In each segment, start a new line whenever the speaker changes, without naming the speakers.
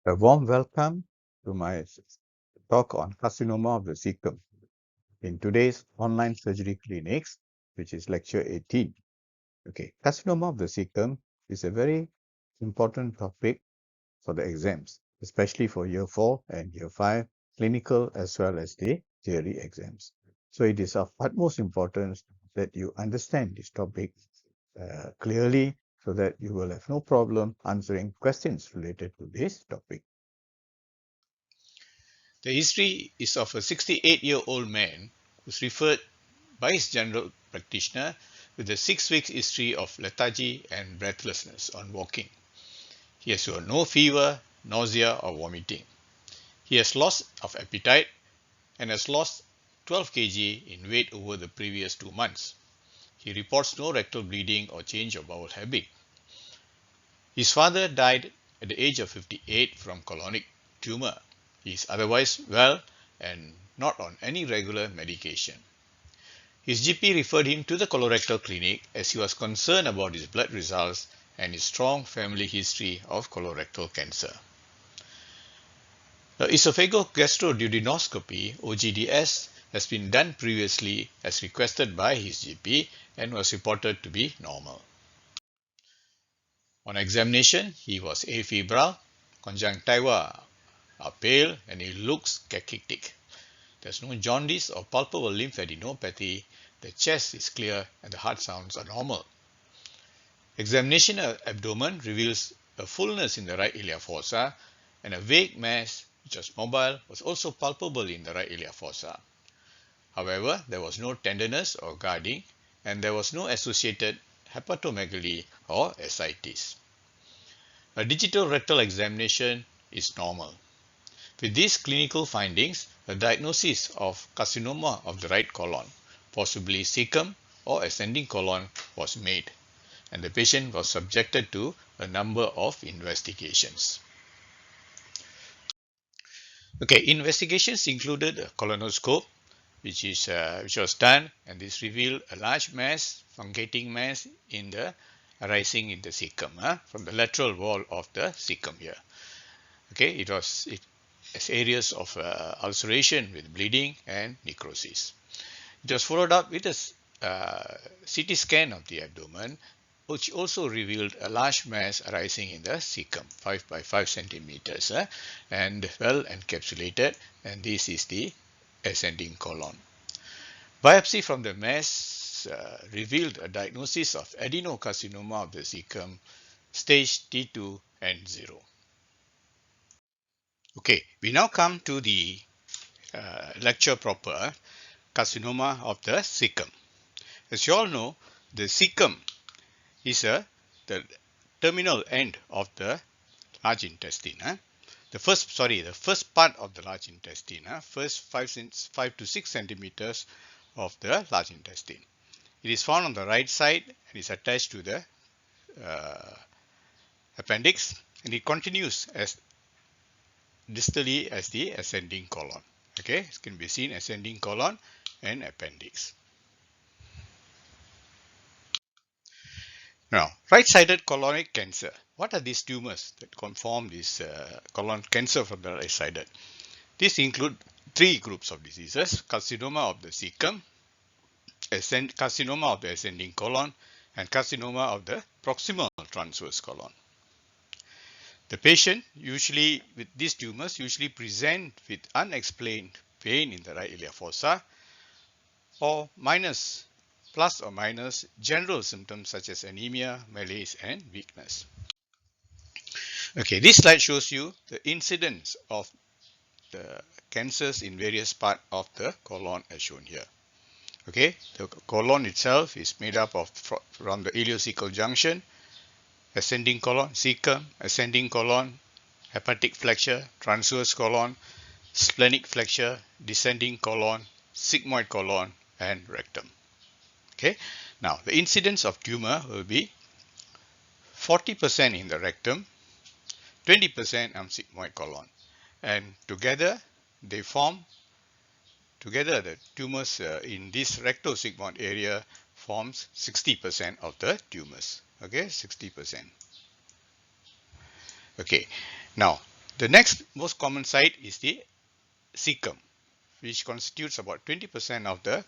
A warm welcome to my talk on carcinoma of the cecum in today's online surgery clinics, which is lecture 18. Okay, carcinoma of the cecum is a very important topic for the exams, especially for year 4 and year 5, clinical as well as the theory exams. So it is of utmost importance that you understand this topic clearly so that you will have no problem answering questions related to this topic.
The history is of a 68-year-old man who's referred by his general practitioner with a 6 weeks history of lethargy and breathlessness on walking. He has shown no fever, nausea or vomiting. He has loss of appetite and has lost 12 kg in weight over the previous 2 months. He reports no rectal bleeding or change of bowel habit. His father died at the age of 58 from colonic tumor. He is otherwise well and not on any regular medication. His GP referred him to the colorectal clinic as he was concerned about his blood results and his strong family history of colorectal cancer. The esophagogastroduodenoscopy (OGDS) has been done previously as requested by his GP and was reported to be normal. On examination, he was afebrile, conjunctiva are pale and he looks cachectic. There's no jaundice or palpable lymphadenopathy, the chest is clear and the heart sounds are normal. Examination of abdomen reveals a fullness in the right ilia fossa and a vague mass which was mobile was also palpable in the right ilia fossa. However, there was no tenderness or guarding and there was no associated hepatomegaly or ascites. A digital rectal examination is normal. With these clinical findings, a diagnosis of carcinoma of the right colon, possibly cecum or ascending colon, was made, and the patient was subjected to a number of investigations. Okay, investigations included a colonoscope, which was done, and this revealed a large mass, fungating mass, arising in the cecum from the lateral wall of the cecum here. Okay, it has areas of ulceration with bleeding and necrosis. It was followed up with a CT scan of the abdomen, which also revealed a large mass arising in the cecum, 5 by 5 centimeters, and well encapsulated, and this is the ascending colon. Biopsy from the mass revealed a diagnosis of adenocarcinoma of the cecum, stage T2 and 0. Okay, we now come to the lecture proper, carcinoma of the cecum. As you all know, the cecum is the terminal end of the large intestine. The first part of the large intestine, first 5 to 6 centimeters of the large intestine. It is found on the right side and is attached to the appendix, and it continues as distally as the ascending colon. Okay, it can be seen ascending colon and appendix. Now, right-sided colonic cancer. What are these tumors that conform this colon cancer from the right-sided? These include 3 groups of diseases: carcinoma of the cecum, carcinoma of the ascending colon, and carcinoma of the proximal transverse colon. The patient usually with these tumors usually present with unexplained pain in the right ilia fossa or plus or minus general symptoms such as anemia, malaise and weakness. Okay, this slide shows you the incidence of the cancers in various parts of the colon as shown here. Okay, the colon itself is made up of from the ileocecal junction, ascending colon, cecum, ascending colon, hepatic flexure, transverse colon, splenic flexure, descending colon, sigmoid colon and rectum. Okay, now the incidence of tumor will be 40% in the rectum, 20% on sigmoid colon, and together they form the tumors in this rectosigmoid area forms 60% of the tumors. Okay, 60%. Okay, now The next most common site is the cecum, which constitutes about 20% of the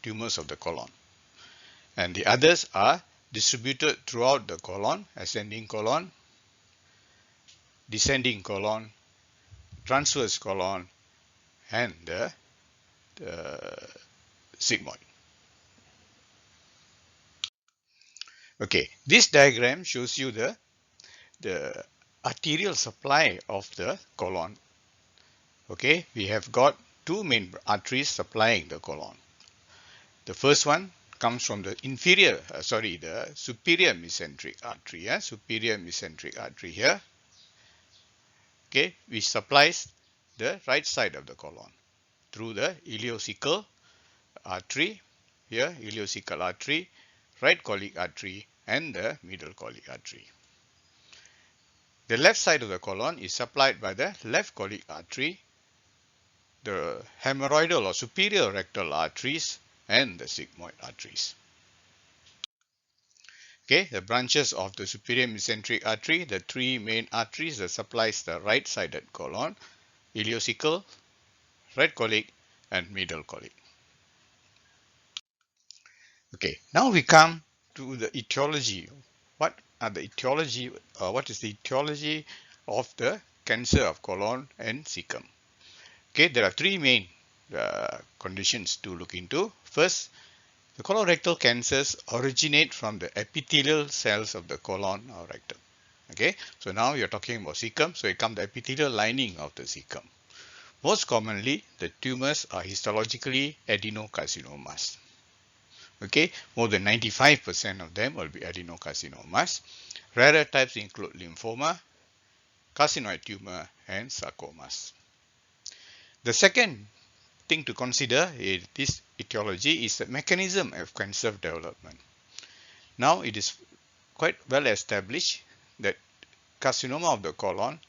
tumors of the colon. And the others are distributed throughout the colon: ascending colon, descending colon, transverse colon, and the sigmoid. Okay, this diagram shows you the arterial supply of the colon. Okay, we have got two main arteries supplying the colon. The first one comes from the the superior mesenteric artery, superior mesenteric artery here, okay, which supplies the right side of the colon through the ileocecal artery here, ileocecal artery, right colic artery, and the middle colic artery. The left side of the colon is supplied by the left colic artery, the hemorrhoidal or superior rectal arteries, and the sigmoid arteries. Okay, the branches of the superior mesenteric artery, the three main arteries that supplies the right-sided colon: ileocecal, right colic, and middle colic. Okay, now we come to the etiology. What is the etiology of the cancer of colon and cecum? Okay, there are three main conditions to look into. First, the colorectal cancers originate from the epithelial cells of the colon or rectum. Okay, so now you're talking about cecum, so it comes the epithelial lining of the cecum. Most commonly, the tumors are histologically adenocarcinomas. Okay, more than 95% of them will be adenocarcinomas. Rarer types include lymphoma, carcinoid tumor, and sarcomas. The second thing to consider in this etiology is the mechanism of cancer development. Now it is quite well established that carcinoma of the colon,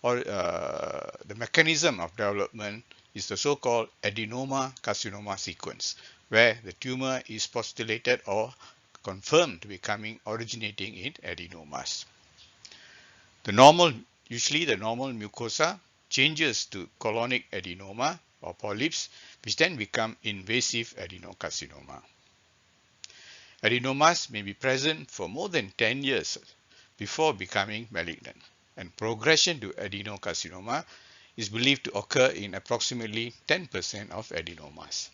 or the mechanism of development, is the so-called adenoma-carcinoma sequence, where the tumor is postulated or confirmed to be originating in adenomas. Usually the normal mucosa changes to colonic adenoma or polyps, which then become invasive adenocarcinoma. Adenomas may be present for more than 10 years before becoming malignant, and progression to adenocarcinoma is believed to occur in approximately 10% of adenomas.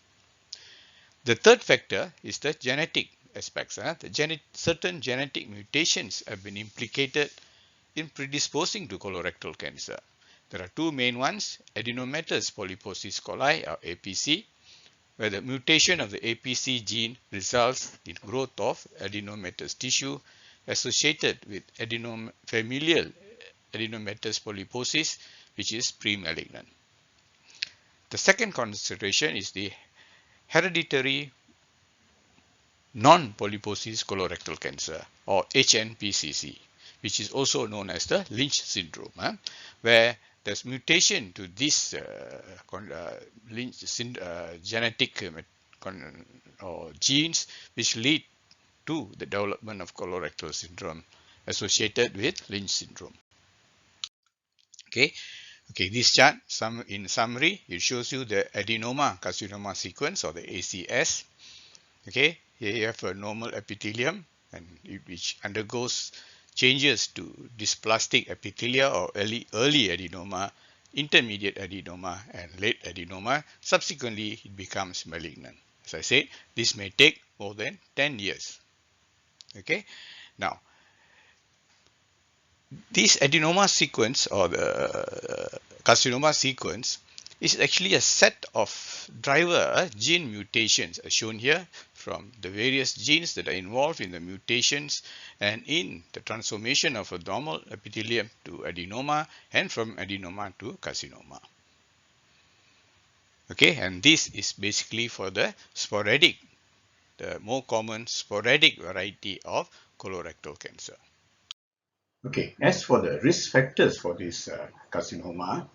The third factor is the genetic aspects. Certain genetic mutations have been implicated in predisposing to colorectal cancer. There are two main ones: adenomatous polyposis coli, or APC, where the mutation of the APC gene results in growth of adenomatous tissue associated with familial adenomatous polyposis, which is pre-malignant. The second consideration is the hereditary non-polyposis colorectal cancer, or HNPCC, which is also known as the Lynch syndrome, where there's mutation to this genetic or genes which lead to the development of colorectal syndrome associated with Lynch syndrome. Okay, this chart, in summary, it shows you the adenoma carcinoma sequence, or the ACS. Okay, here you have a normal epithelium, and which undergoes changes to dysplastic epithelia, or early adenoma, intermediate adenoma, and late adenoma. Subsequently, it becomes malignant. As I said, this may take more than 10 years. Okay, now this adenoma sequence, or the carcinoma sequence, is actually a set of driver gene mutations, as shown here, from the various genes that are involved in the mutations and in the transformation of a normal epithelium to adenoma, and from adenoma to carcinoma. Okay, and this is basically for the more common sporadic variety of colorectal cancer. Okay, as for the risk factors for this carcinoma,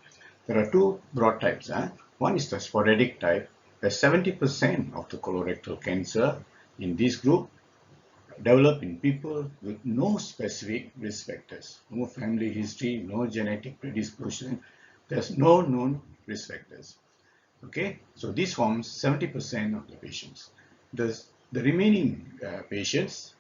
there are two broad types. One is the sporadic type, where 70% of the colorectal cancer in this group
develop in people with no specific risk factors, no family history, no genetic predisposition. There's no known risk factors. Okay, so this forms 70% of the patients. The remaining patients,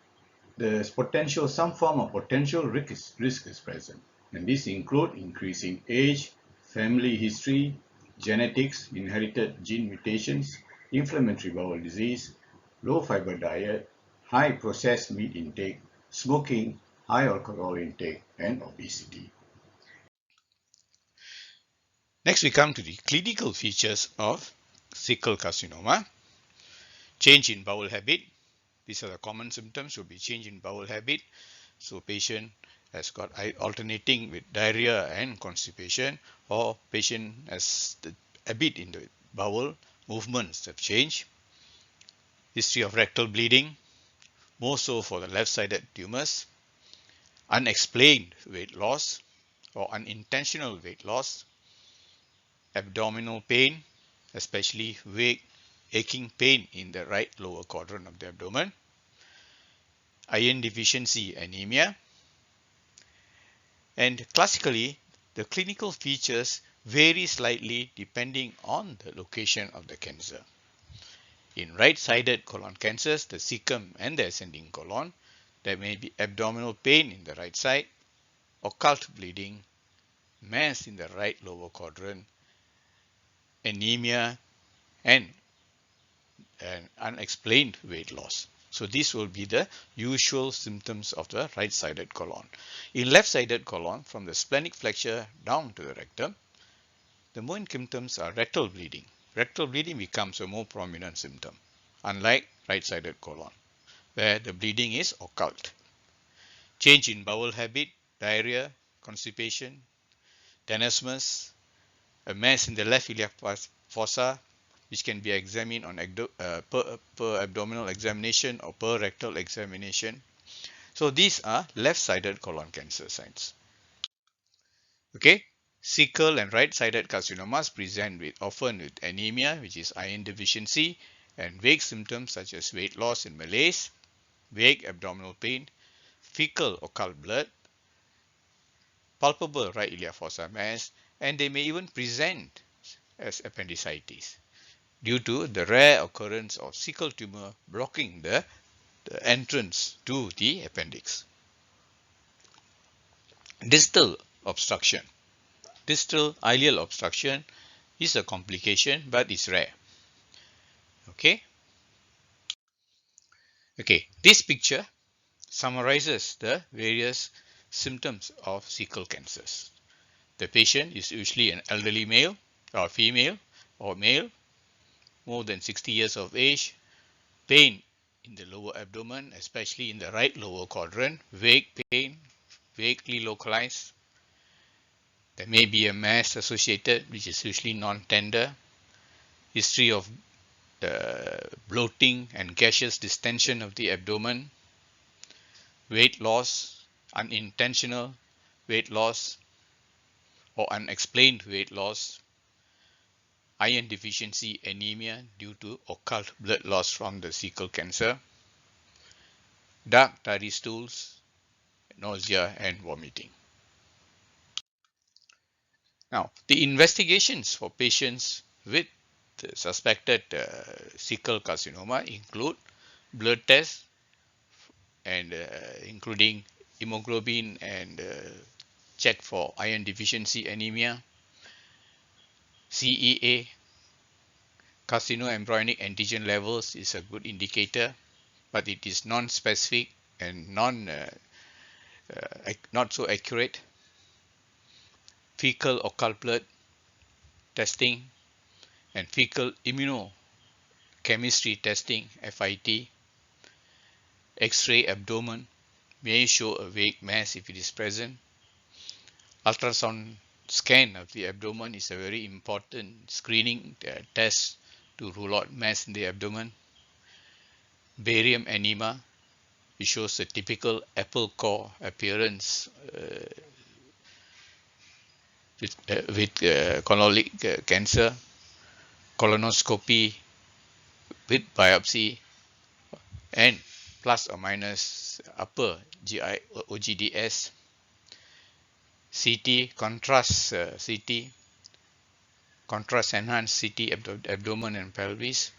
there's potential, some form of potential risk is present, and this include increasing age, family history, genetics, inherited gene mutations, inflammatory bowel disease, low fiber diet, high processed meat intake, smoking, high alcohol intake, and obesity.
Next, we come to the clinical features of sickle carcinoma. Change in bowel habit. These are the common symptoms, would be change in bowel habit. So patient has got alternating with diarrhea and constipation, or patient has the habit in the bowel, movements have changed. History of rectal bleeding, more so for the left-sided tumors. Unexplained weight loss or unintentional weight loss. Abdominal pain, especially vague aching pain in the right lower quadrant of the abdomen. Iron deficiency anemia. And classically, the clinical features vary slightly depending on the location of the cancer. In right-sided colon cancers, the cecum and the ascending colon, there may be abdominal pain in the right side, occult bleeding, mass in the right lower quadrant, anemia, and an unexplained weight loss. So these will be the usual symptoms of the right-sided colon. In left-sided colon, from the splenic flexure down to the rectum, the main symptoms are rectal bleeding. Rectal bleeding becomes a more prominent symptom, unlike right-sided colon, where the bleeding is occult. Change in bowel habit, diarrhea, constipation, tenesmus, a mass in the left iliac fossa, which can be examined on per abdominal examination or per rectal examination. So these are left-sided colon cancer signs. Okay, sickle and right-sided carcinomas present often with anemia, which is iron deficiency, and vague symptoms such as weight loss in malaise, vague abdominal pain, fecal occult blood, palpable right iliac fossa mass, and they may even present as appendicitis due to the rare occurrence of sickle tumor blocking the entrance to the appendix. Distal obstruction. Distal ileal obstruction is a complication, but it's rare. Okay. Okay. This picture summarizes the various symptoms of sickle cancers. The patient is usually an elderly male or female or male, more than 60 years of age, pain in the lower abdomen, especially in the right lower quadrant, vague pain, vaguely localized. There may be a mass associated, which is usually non-tender. History of bloating and gaseous distension of the abdomen. Weight loss, unintentional weight loss or unexplained weight loss. Iron deficiency anemia due to occult blood loss from the sickle cancer. Dark tarry stools, nausea and vomiting. Now, the investigations for patients with suspected sickle carcinoma include blood tests and including hemoglobin and check for iron deficiency anemia, CEA, carcinoembryonic antigen levels is a good indicator, but it is non-specific and not so accurate. Fecal occult blood testing and fecal immunochemistry testing, FIT. X-ray abdomen may show a vague mass if it is present. Ultrasound scan of the abdomen is a very important screening test to rule out mass in the abdomen. Barium enema, which shows a typical apple core appearance with colonic cancer. Colonoscopy with biopsy and plus or minus upper GI OGDS, CT contrast CT, contrast enhanced CT abdomen and pelvis,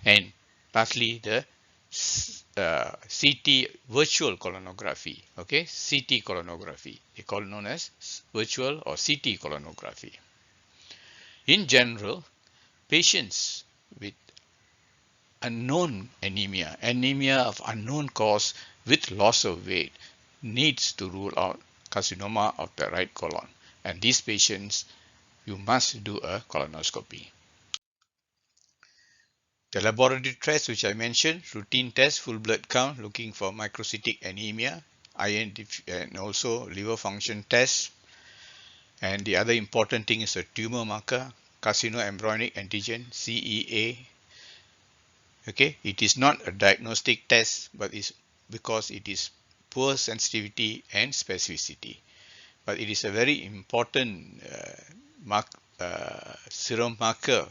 and lastly the CT virtual colonography. Okay, CT colonography, they call known as virtual or CT colonography. In general, patients with unknown anemia, anemia of unknown cause with loss of weight, needs to rule out carcinoma of the right colon, and these patients you must do a colonoscopy. The laboratory tests which I mentioned, routine test, full blood count, looking for microcytic anemia, iron and also liver function test. And the other important thing is a tumor marker, carcinoembryonic antigen, CEA. Okay, it is not a diagnostic test, but it's because it is poor sensitivity and specificity. But it is a very important serum marker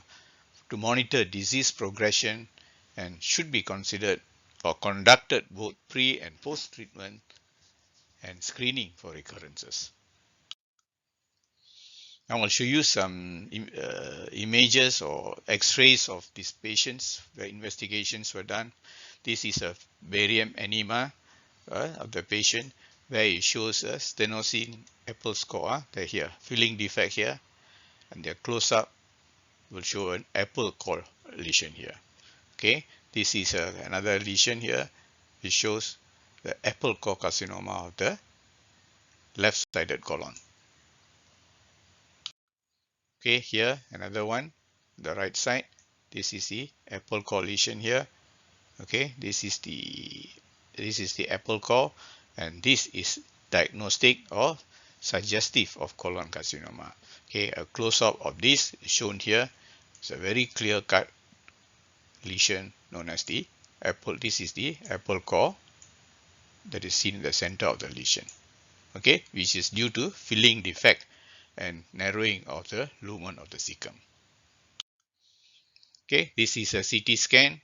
to monitor disease progression and should be considered or conducted both pre and post treatment and screening for recurrences. Now I'll show you some images or x-rays of these patients where investigations were done. This is a barium enema of the patient where it shows a stenosine Apple score. They're here, filling defect here, and their close-up will show an Apple core lesion here. Okay, this is another lesion here. It shows the Apple core carcinoma of the left-sided colon. Okay, here another one, the right side. This is the Apple core lesion here. Okay, this is the Apple core, and this is diagnostic or suggestive of colon carcinoma. Okay, a close-up of this is shown here. It's a very clear-cut lesion known as the Apple. This is the Apple core that is seen in the center of the lesion. Okay, which is due to filling defect and narrowing of the lumen of the cecum. Okay, this is a CT scan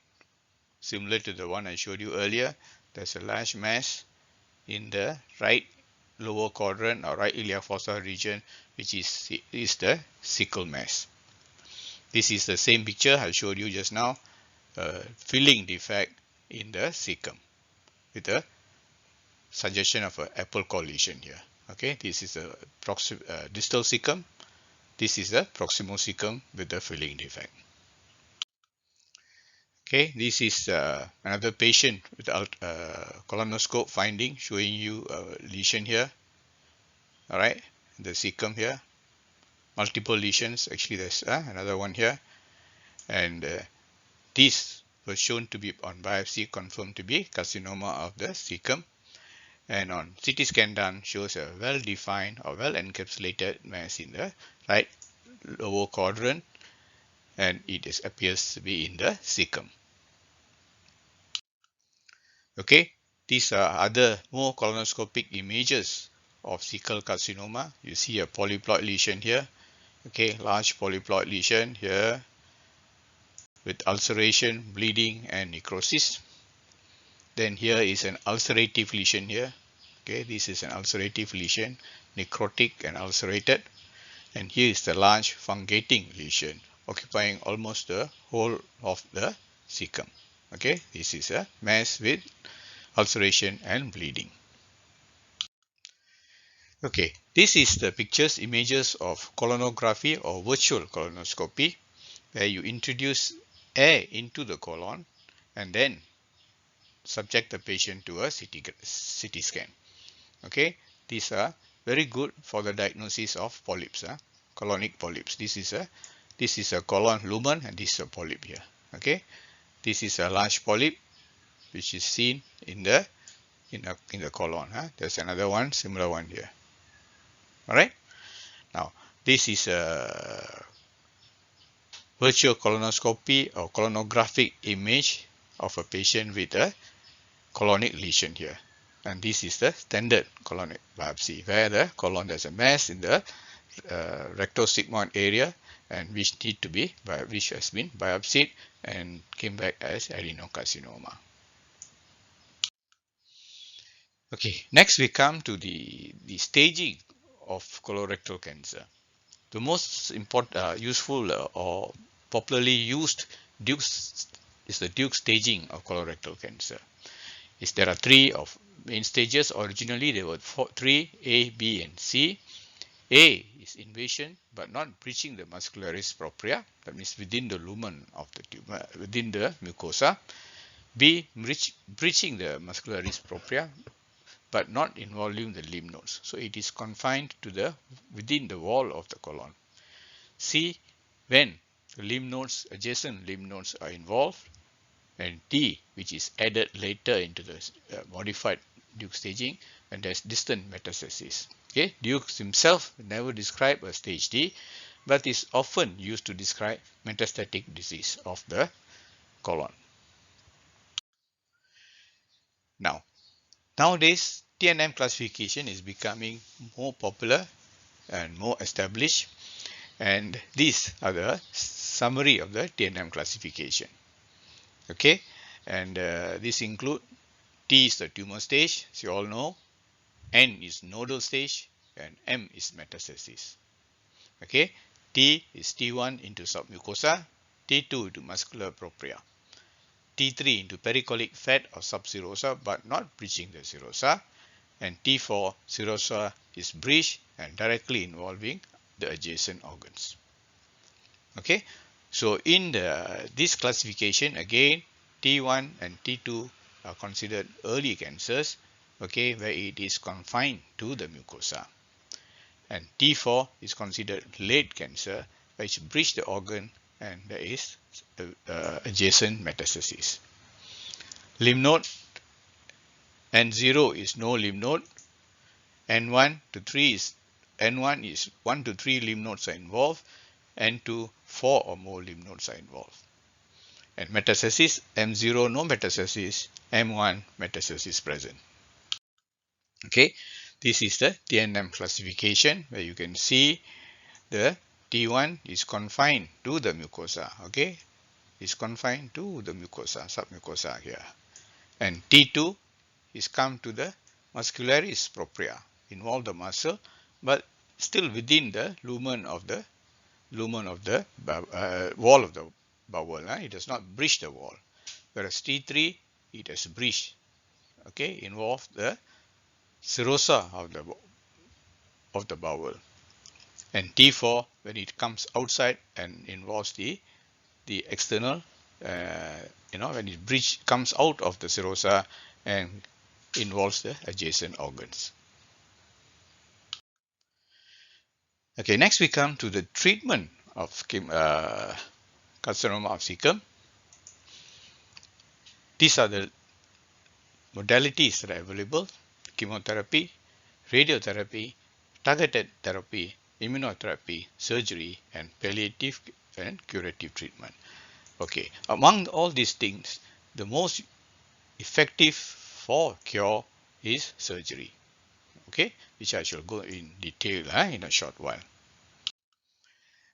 similar to the one I showed you earlier. There's a large mass in the right lower quadrant or right iliac fossa region, which is the cecal mass. This is the same picture I showed you just now, filling defect in the cecum with a suggestion of an Apple core lesion here. Okay, this is a distal cecum. This is the proximal cecum with the filling defect. Okay, this is another patient with colonoscope finding, showing you a lesion here. All right, the cecum here, multiple lesions. Actually, there's another one here, and this was shown to be on biopsy confirmed to be carcinoma of the cecum, and on CT scan done shows a well-defined or well-encapsulated mass in the right lower quadrant, and it appears to be in the cecum. Okay, these are other more colonoscopic images of cecal carcinoma. You see a polyploid lesion here. Okay, large polyploid lesion here with ulceration, bleeding, and necrosis. Then here is an ulcerative lesion here. Okay, this is an ulcerative lesion, necrotic and ulcerated. And here is the large fungating lesion occupying almost the whole of the cecum. Okay, this is a mass with ulceration and bleeding. Okay, this is the pictures, images of colonography or virtual colonoscopy, where you introduce air into the colon and then subject the patient to a CT scan. Okay, these are very good for the diagnosis of polyps, colonic polyps. This is a colon lumen, and this is a polyp here. Okay, this is a large polyp which is seen in the colon. There's another one, similar one here. All right. Now this is a virtual colonoscopy or colonographic image of a patient with a colonic lesion here, and this is the standard colonic biopsy where the colon has a mass in the rectosigmoid area, and which has been biopsied and came back as adenocarcinoma. Okay, next we come to the staging of colorectal cancer. The most important, useful or popularly used Duke's is the Duke staging of colorectal cancer. There are three of main stages. Originally there were three: A, B, and C. A is invasion but not breaching the muscularis propria, that means within the lumen of the tumor, within the mucosa. B, breaching the muscularis propria but not involving the lymph nodes. So it is confined to the within the wall of the colon. C, when the lymph nodes, adjacent lymph nodes are involved. And D, which is added later into the modified Duke staging, and there's distant metastasis. Okay, Duke himself never described a stage D, but is often used to describe metastatic disease of the colon. Now, nowadays, TNM classification is becoming more popular and more established, and these are the summary of the TNM classification. Okay, and this include T is the tumor stage, as you all know. N is nodal stage, and M is metastasis. Okay, T is T1 into submucosa, T2 into muscular propria, T3 into pericolic fat or subserosa but not breaching the serosa, and T4 serosa is breached and directly involving the adjacent organs. Okay, so in this classification again, T1 and T2 are considered early cancers, okay, where it is confined to the mucosa. And T4 is considered late cancer, which breach the organ and there is adjacent metastasis. Lymph node, N0 is no lymph node, N1 to 3 is N1 is 1 to 3 lymph nodes are involved, N2 4 or more lymph nodes are involved. And metastasis, M0 no metastasis, M1 metastasis present. Okay, this is the TNM classification where you can see the T1 is confined to the mucosa. Okay, is confined to the mucosa, submucosa here. And T2 is come to the muscularis propria, involve the muscle, but still within the lumen of the wall of the bowel. It does not breach the wall. Whereas T3, it has breached. Okay, involve the serosa of the bowel. And T4, when it comes outside and involves the external, when it comes out of the serosa and involves the adjacent organs. Okay, next we come to the treatment of carcinoma of cecum. These are the modalities that are available: chemotherapy, radiotherapy, targeted therapy, immunotherapy, surgery, and palliative and curative treatment. Okay, among all these things, the most effective for cure is surgery. Okay, which I shall go in detail in a short while.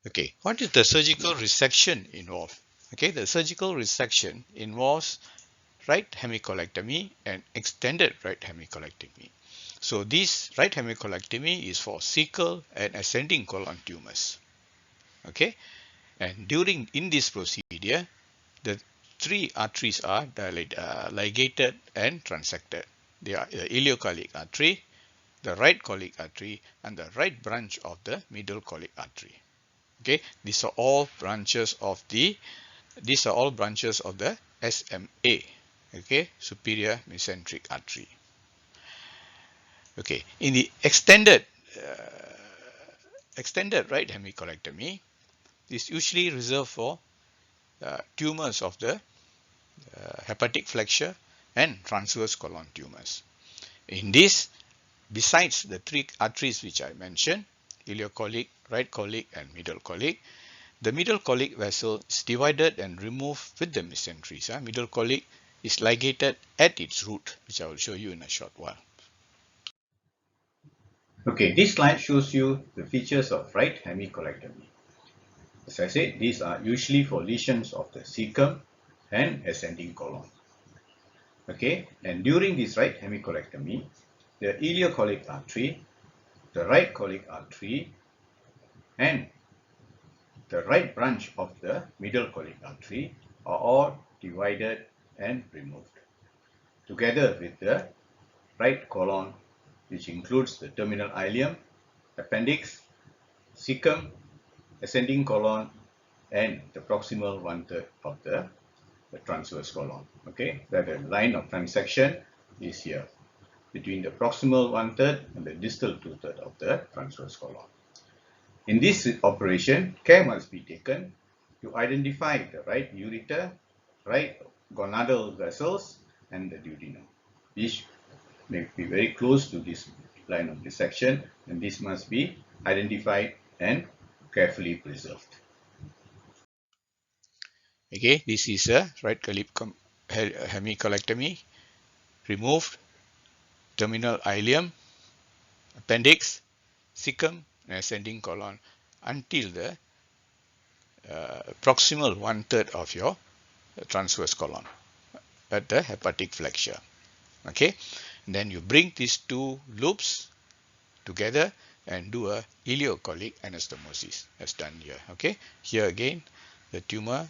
Okay, what is the surgical resection involved? Okay, the surgical resection involves right hemicolectomy and extended right hemicolectomy. So this right hemicolectomy is for cecal and ascending colon tumors. Okay, and in this procedure, the three arteries are ligated and transected. They are the ileocholic artery, the right cholic artery, and the right branch of the middle cholic artery. Okay, these are all branches of the SMA. Okay, superior mesenteric artery. Okay, in the extended right hemicolectomy, is usually reserved for tumors of the hepatic flexure and transverse colon tumors. In this, besides the three arteries which I mentioned, ileocholic, right cholic, and middle cholic, the middle cholic vessel is divided and removed with the mesenteries. Middle cholic is ligated at its root, which I will show you in a short while.
Okay, this slide shows you the features of right hemicolectomy. As I said, these are usually for lesions of the cecum and ascending colon. Okay, and during this right hemicolectomy, the ileocholic artery, the right cholic artery, and the right branch of the middle cholic artery are all divided and removed, together with the right colon, which includes the terminal ileum, appendix, cecum, ascending colon, and the proximal one-third of the transverse colon. Okay, that the line of transection is here between the proximal one-third and the distal two-thirds of the transverse colon. In this operation, care must be taken to identify the right ureter, right gonadal vessels, and the duodenum. These may be very close to this line of dissection, and this must be identified and carefully preserved.
Okay, this is a right hemicolectomy. Removed terminal ileum, appendix, cecum, and ascending colon until the proximal one-third of your transverse colon at the hepatic flexure. Okay, and then you bring these two loops together and do a ileocholic anastomosis as done here. Okay, here again the tumor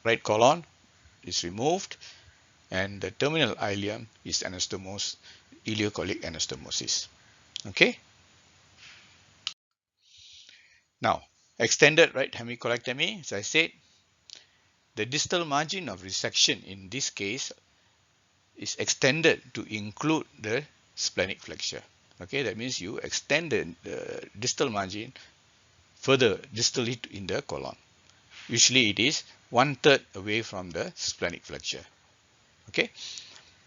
right colon is removed and the terminal ileum is anastomosed, ileocholic anastomosis. Okay, now extended right hemicolectomy, as I said, the distal margin of resection in this case is extended to include the splenic flexure. Okay, that means you extend the distal margin further distally in the colon. Usually it is 1/3 away from the splenic flexure. Okay,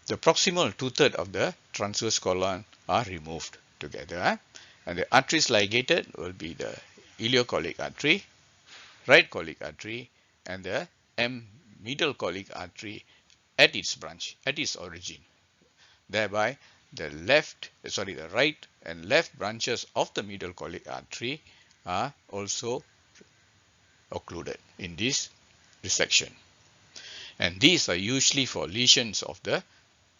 the proximal 2/3 of the transverse colon are removed together, and the arteries ligated will be the ileocholic artery, right cholic artery, and the middle cholic artery at its branch, at its origin. Thereby, the right and left branches of the middle cholic artery are also occluded in this resection. And these are usually for lesions of the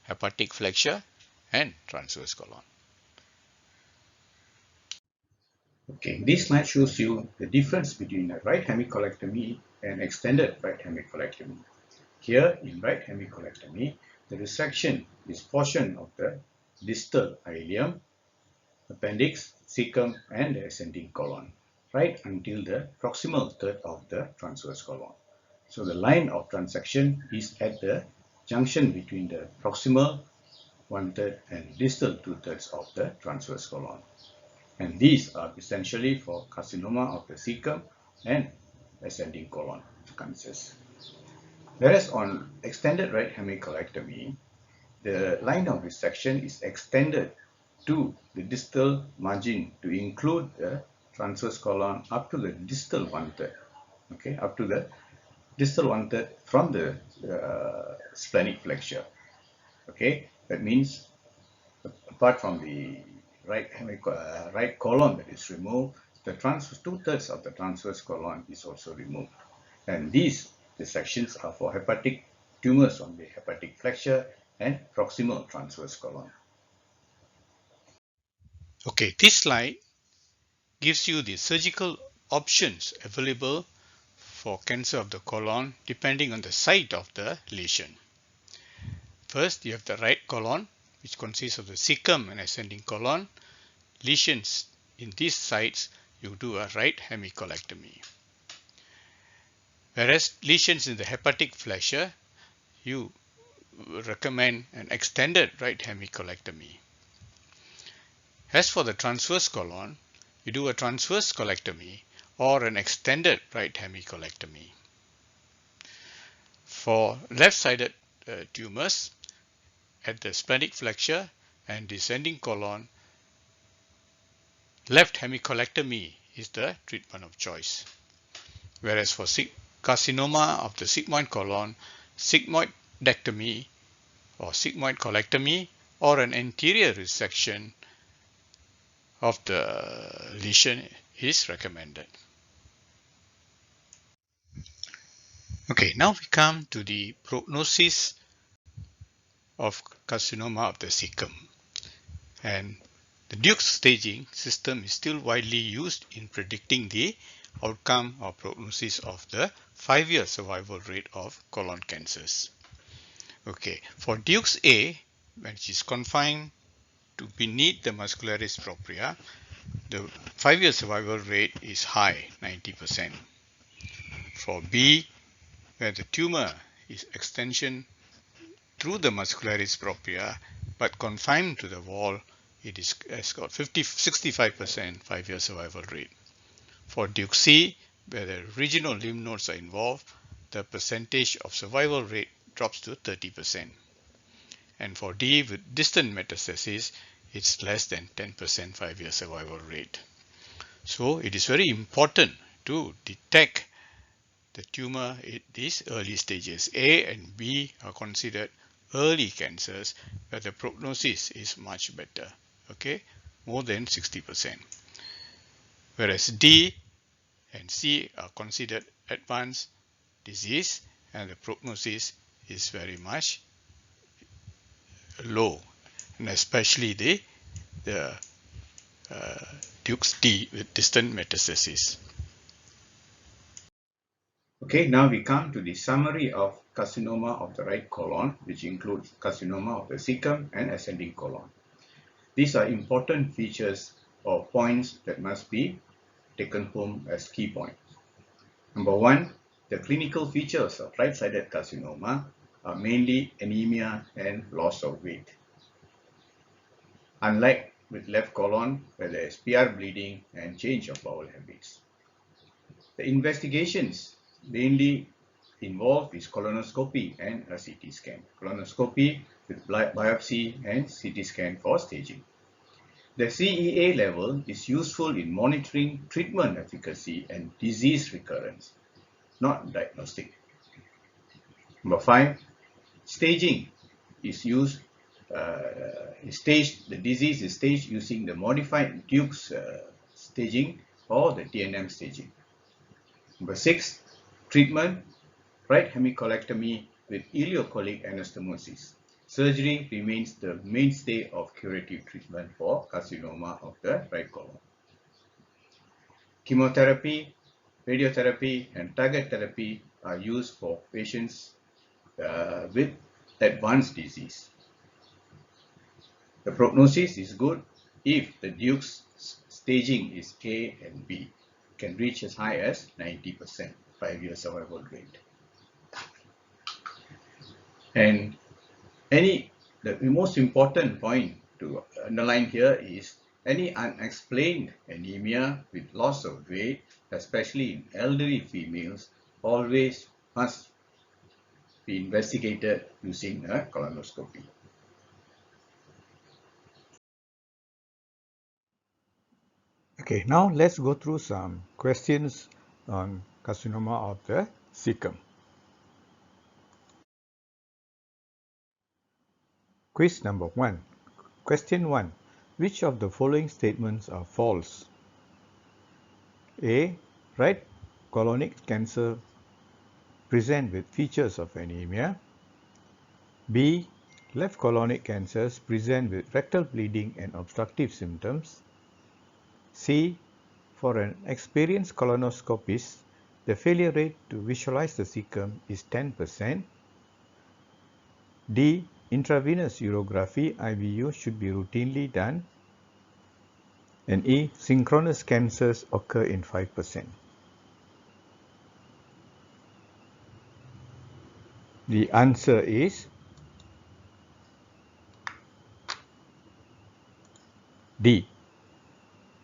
hepatic flexure and transverse colon.
Okay, this slide shows you the difference between a right hemicolectomy and extended right hemicolectomy. Here in right hemicolectomy, the resection is portion of the distal ileum, appendix, cecum, and the ascending colon, right until the proximal third of the transverse colon. So the line of transection is at the junction between the proximal one-third and distal two-thirds of the transverse colon. And these are essentially for carcinoma of the cecum and ascending colon cancers. Whereas on extended right hemicolectomy, the line of resection is extended to the distal margin to include the transverse colon up to the distal one-third. Okay, up to the distal one-third from the splenic flexure. Okay, that means apart from the right colon that is removed, the two-thirds of the transverse colon is also removed. And these dissections are for hepatic tumors on the hepatic flexure and proximal transverse colon.
Okay, this slide gives you the surgical options available for cancer of the colon depending on the site of the lesion. First, you have the right colon, which consists of the cecum and ascending colon. Lesions in these sites, you do a right hemicolectomy. Whereas lesions in the hepatic flexure, you recommend an extended right hemicolectomy. As for the transverse colon, you do a transverse colectomy or an extended right hemicolectomy. For left-sided tumors at the splenic flexure and descending colon, left hemicolectomy is the treatment of choice. Whereas for carcinoma of the sigmoid colon, sigmoidectomy or sigmoid colectomy or an anterior resection of the lesion is recommended. Okay, now we come to the prognosis of carcinoma of the cecum. And the Duke's staging system is still widely used in predicting the outcome or prognosis of the 5-year survival rate of colon cancers. Okay, for Duke's A, which is confined to beneath the muscularis propria, the 5-year survival rate is high, 90%. For B, where the tumor is extension through the muscularis propria but confined to the wall, has got 65% 5-year survival rate. For Duke C, where the regional lymph nodes are involved, the percentage of survival rate drops to 30%. And for D, with distant metastasis, it's less than 10% 5-year survival rate. So it is very important to detect the tumor at these early stages. A and B are considered early cancers where the prognosis is much better, okay, more than 60%. Whereas D and C are considered advanced disease and the prognosis is very much low, and especially the Duke's D with distant metastasis.
Okay, now we come to the summary of carcinoma of the right colon, which includes carcinoma of the cecum and ascending colon. These are important features or points that must be taken home as key points. Number one, the clinical features of right-sided carcinoma are mainly anemia and loss of weight. Unlike with left colon, where there is PR bleeding and change of bowel habits. The investigations mainly involved is colonoscopy and a CT scan. Colonoscopy with biopsy and CT scan for staging. The CEA level is useful in monitoring treatment efficacy and disease recurrence, not diagnostic. Number 5, staging is used. The disease is staged using the modified Duke's staging or the DNM staging. Number 6, treatment, right hemicolectomy with ileocholic anastomosis. Surgery remains the mainstay of curative treatment for carcinoma of the right colon. Chemotherapy, radiotherapy, and target therapy are used for patients with advanced disease. The prognosis is good if the Duke's staging is A and B, can reach as high as 90% 5-year survival rate. And the most important point to underline here is any unexplained anemia with loss of weight, especially in elderly females, always must be investigated using a colonoscopy.
Okay, now let's go through some questions on carcinoma of the cecum. Quiz number 1. Question 1. Which of the following statements are false? A. Right colonic cancer present with features of anemia. B. Left colonic cancers present with rectal bleeding and obstructive symptoms. C. For an experienced colonoscopist, the failure rate to visualize the cecum is 10%. D. Intravenous urography IVU should be routinely done. And E. Synchronous cancers occur in 5%. The answer is D.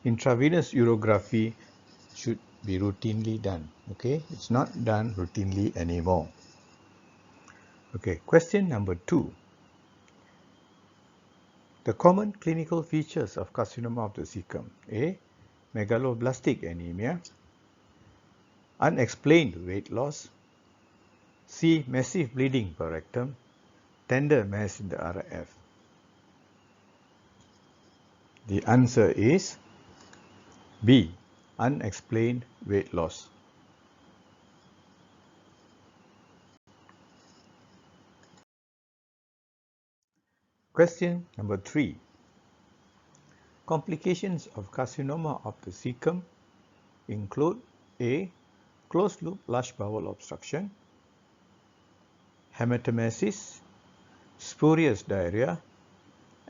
Intravenous urography should be routinely done. Okay, it's not done routinely anymore. Okay, question number 2. The common clinical features of carcinoma of the cecum. A. Megaloblastic anemia. Unexplained weight loss. C. Massive bleeding per rectum. Tender mass in the RF. The answer is B. Unexplained weight loss. Question number 3. Complications of carcinoma of the cecum include A. Closed loop large bowel obstruction, hematemesis, spurious diarrhea,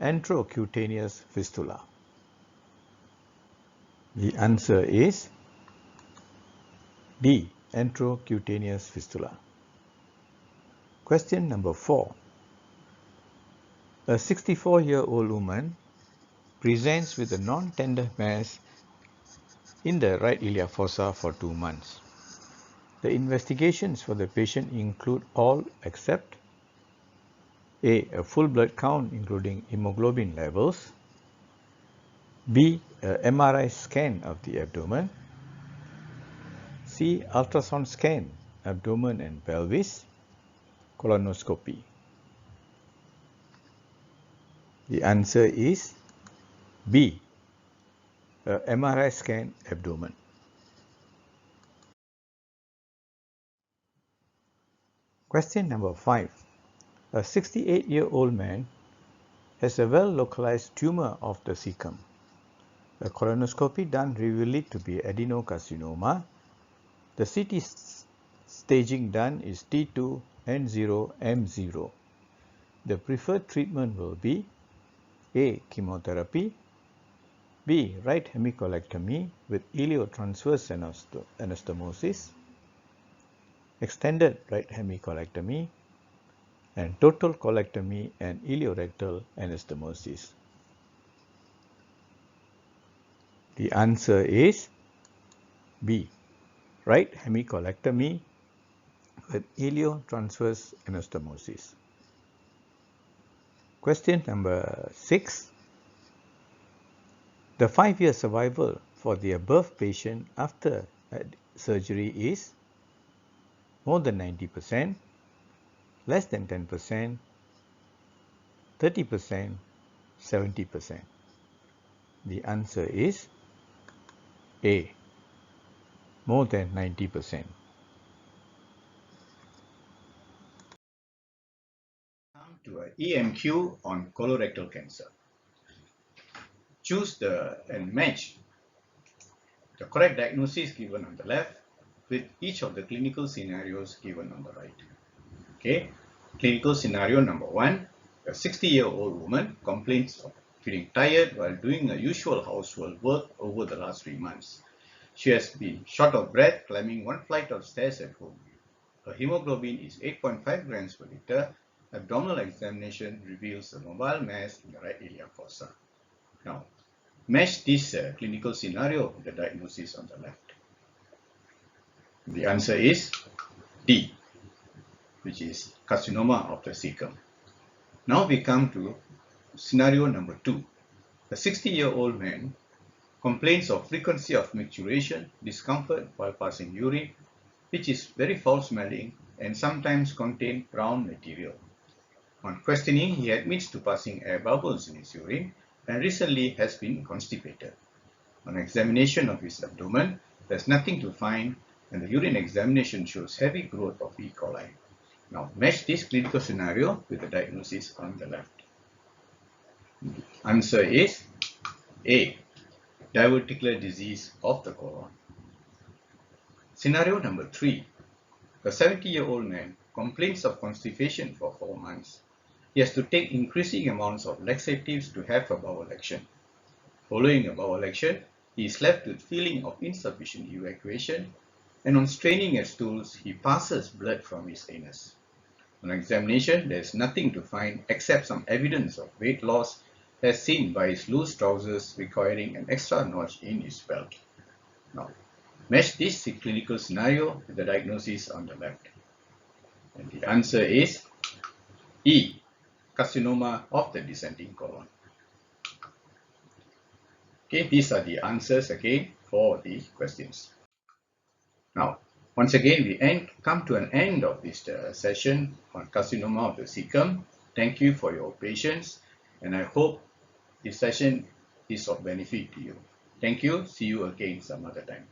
enterocutaneous fistula. The answer is D. Enterocutaneous fistula. Question number 4. A 64-year-old woman presents with a non-tender mass in the right ilia fossa for 2 months. The investigations for the patient include all except A. A full blood count including hemoglobin levels, B. A MRI scan of the abdomen, C. Ultrasound scan, abdomen and pelvis, colonoscopy. The answer is B. A MRI scan abdomen. Question number 5. A 68-year-old man has a well-localized tumor of the cecum. A colonoscopy done revealed it to be adenocarcinoma. The CT staging done is T2N0M0. The preferred treatment will be A. Chemotherapy, B. Right hemicolectomy with iliotransverse anastomosis, extended right hemicolectomy, and total colectomy and iliorectal anastomosis. The answer is B. Right hemicolectomy with iliotransverse anastomosis. Question number 6. The 5-year survival for the above patient after surgery is more than 90%, less than 10%, 30%, 70%. The answer is A. More than 90%.
Come to an EMQ on colorectal cancer. Choose and match the correct diagnosis given on the left with each of the clinical scenarios given on the right. Okay, clinical scenario number 1, a 60-year-old woman complains of feeling tired while doing her usual household work over the last 3 months. She has been short of breath climbing 1 flight of stairs at home. Her hemoglobin is 8.5 grams per liter. Abdominal examination reveals a mobile mass in the right ilia fossa. Now, match this clinical scenario with the diagnosis on the left. The answer is D, which is carcinoma of the cecum. Now we come to scenario number 2. A 60-year-old man complains of frequency of micturition, discomfort while passing urine, which is very foul smelling and sometimes contain brown material. On questioning, he admits to passing air bubbles in his urine and recently has been constipated. On examination of his abdomen, there's nothing to find and the urine examination shows heavy growth of E. coli. Now match this clinical scenario with the diagnosis on the left. Answer is A. Diverticular disease of the colon. Scenario number 3. A 70-year-old man complains of constipation for 4 months. He has to take increasing amounts of laxatives to have a bowel action. Following a bowel action, he is left with feeling of insufficient evacuation, and on straining his stools, he passes blood from his anus. On examination, there is nothing to find except some evidence of weight loss as seen by his loose trousers requiring an extra notch in his belt. Now, match this clinical scenario with the diagnosis on the left. And the answer is E. Carcinoma of the descending colon. Okay, these are the answers again for the questions. Now, once again, we come to an end of this session on carcinoma of the cecum. Thank you for your patience, and I hope this session is of benefit to you. Thank you. See you again some other time.